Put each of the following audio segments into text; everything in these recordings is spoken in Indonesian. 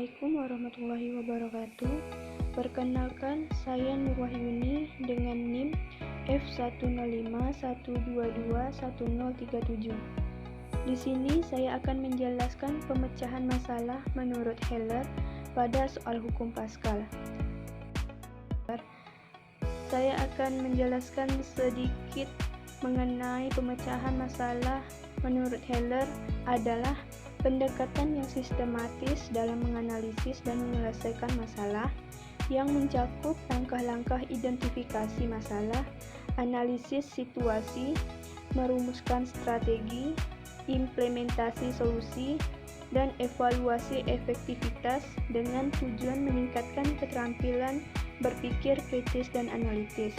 Assalamualaikum warahmatullahi wabarakatuh. Perkenalkan, saya Nur Wahyuni dengan NIM F10512211037. Di sini saya akan menjelaskan pemecahan masalah menurut Heller pada soal hukum Pascal. Saya akan menjelaskan sedikit mengenai pemecahan masalah menurut Heller adalah pendekatan yang sistematis dalam menganalisis dan menyelesaikan masalah yang mencakup langkah-langkah identifikasi masalah, analisis situasi, merumuskan strategi, implementasi solusi, dan evaluasi efektivitas dengan tujuan meningkatkan keterampilan berpikir kritis dan analitis.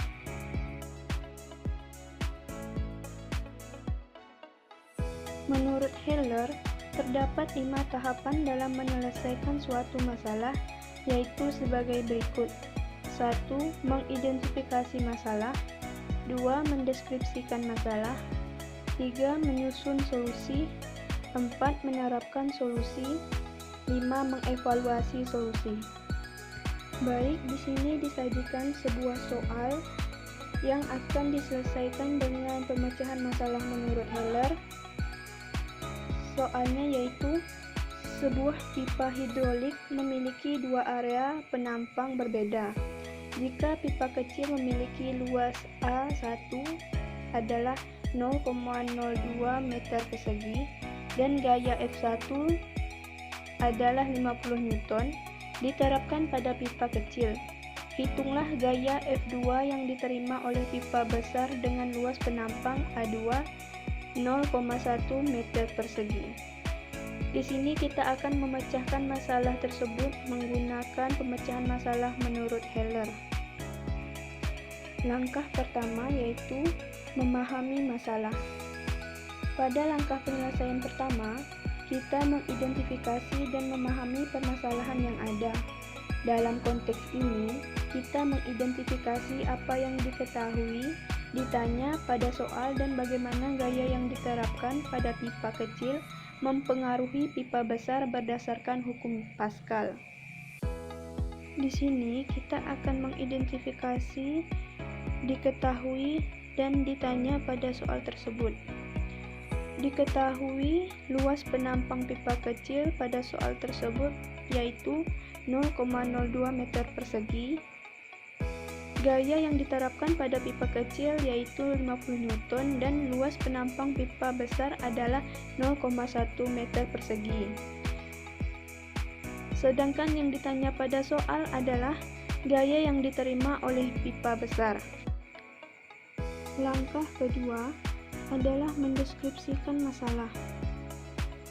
Menurut Heller, terdapat 5 tahapan dalam menyelesaikan suatu masalah, yaitu sebagai berikut. 1. Mengidentifikasi masalah. 2. Mendeskripsikan masalah. 3. Menyusun solusi. 4. Menerapkan solusi. 5. Mengevaluasi solusi. Baik, di sini disajikan sebuah soal yang akan diselesaikan dengan pemecahan masalah menurut Heller. Soalnya yaitu sebuah pipa hidrolik memiliki dua area penampang berbeda. Jika pipa kecil memiliki luas A1 adalah 0,02 meter persegi dan gaya F1 adalah 50 Newton, diterapkan pada pipa kecil. Hitunglah gaya F2 yang diterima oleh pipa besar dengan luas penampang A2 0,1 meter persegi. Di sini kita akan memecahkan masalah tersebut menggunakan pemecahan masalah menurut Heller. Langkah pertama yaitu memahami masalah. Pada langkah penyelesaian pertama, kita mengidentifikasi dan memahami permasalahan yang ada. Dalam konteks ini, kita mengidentifikasi apa yang diketahui, ditanya pada soal, dan bagaimana gaya yang diterapkan pada pipa kecil mempengaruhi pipa besar berdasarkan hukum Pascal. Di sini kita akan mengidentifikasi, diketahui, dan ditanya pada soal tersebut. Diketahui luas penampang pipa kecil pada soal tersebut yaitu 0,02 meter persegi. Gaya yang diterapkan pada pipa kecil yaitu 50 Newton dan luas penampang pipa besar adalah 0,1 meter persegi. Sedangkan yang ditanya pada soal adalah gaya yang diterima oleh pipa besar. Langkah kedua adalah mendeskripsikan masalah.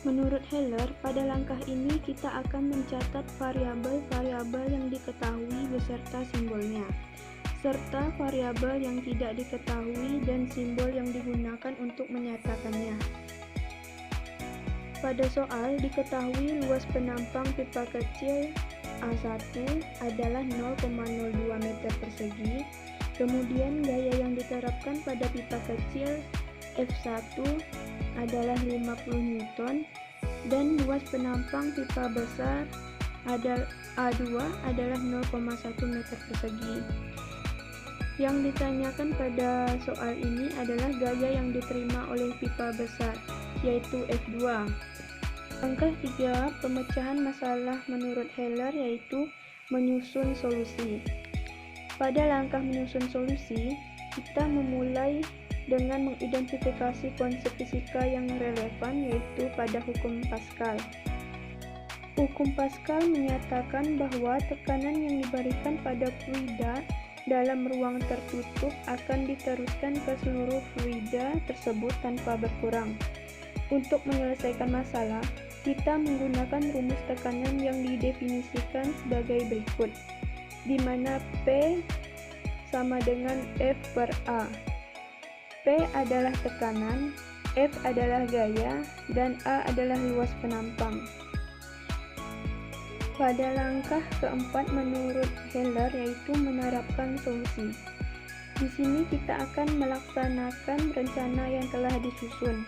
Menurut Heller, pada langkah ini kita akan mencatat variabel-variabel yang diketahui beserta simbolnya, serta variabel yang tidak diketahui dan simbol yang digunakan untuk menyatakannya. Pada soal diketahui luas penampang pipa kecil A1 adalah 0,02 meter persegi, kemudian gaya yang diterapkan pada pipa kecil F1 adalah 50 Newton dan luas penampang pipa besar A2 adalah 0,1 meter persegi. Yang ditanyakan pada soal ini adalah gaya yang diterima oleh pipa besar, yaitu F2. Langkah 3 pemecahan masalah menurut Heller yaitu menyusun solusi. Pada langkah menyusun solusi, kita memulai dengan mengidentifikasi konsep fisika yang relevan yaitu pada hukum Pascal. Hukum Pascal menyatakan bahwa tekanan yang diberikan pada fluida dalam ruang tertutup akan diteruskan ke seluruh fluida tersebut tanpa berkurang. Untuk menyelesaikan masalah, kita menggunakan rumus tekanan yang didefinisikan sebagai berikut, di mana P sama dengan F per A. P adalah tekanan, F adalah gaya, dan A adalah luas penampang. Pada langkah keempat menurut Heller yaitu menerapkan solusi. Di sini kita akan melaksanakan rencana yang telah disusun.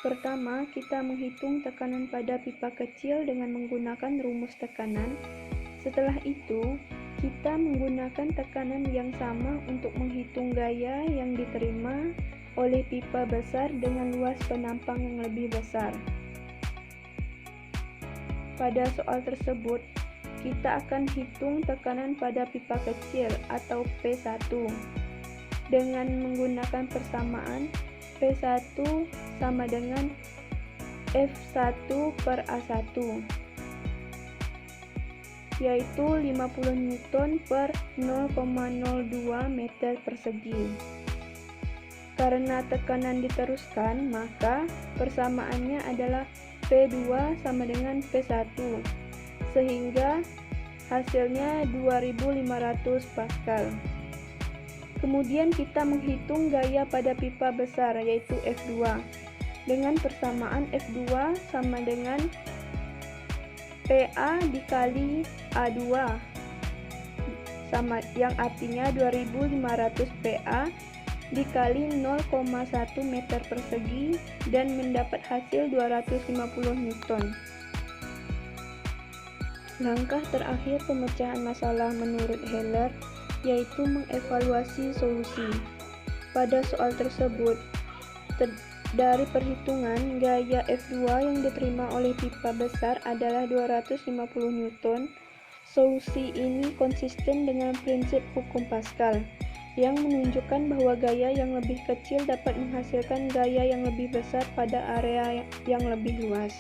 Pertama, kita menghitung tekanan pada pipa kecil dengan menggunakan rumus tekanan. Setelah itu, kita menggunakan tekanan yang sama untuk menghitung gaya yang diterima oleh pipa besar dengan luas penampang yang lebih besar. Pada soal tersebut, kita akan hitung tekanan pada pipa kecil atau P1 dengan menggunakan persamaan P1 sama dengan F1 per A1, yaitu 50 Newton per 0,02 meter persegi. Karena tekanan diteruskan, maka persamaannya adalah P2 sama dengan P1, sehingga hasilnya 2500 Pascal. Kemudian kita menghitung gaya pada pipa besar, yaitu F2, dengan persamaan F2 sama dengan PA dikali A2, sama yang artinya 2500 PA dikali 0,1 meter persegi dan mendapat hasil 250 Newton. Langkah terakhir pemecahan masalah menurut Heller yaitu mengevaluasi solusi. Pada soal tersebut, dari perhitungan gaya F2 yang diterima oleh pipa besar adalah 250 Newton. Solusi ini konsisten dengan prinsip hukum Pascal, yang menunjukkan bahwa gaya yang lebih kecil dapat menghasilkan gaya yang lebih besar pada area yang lebih luas.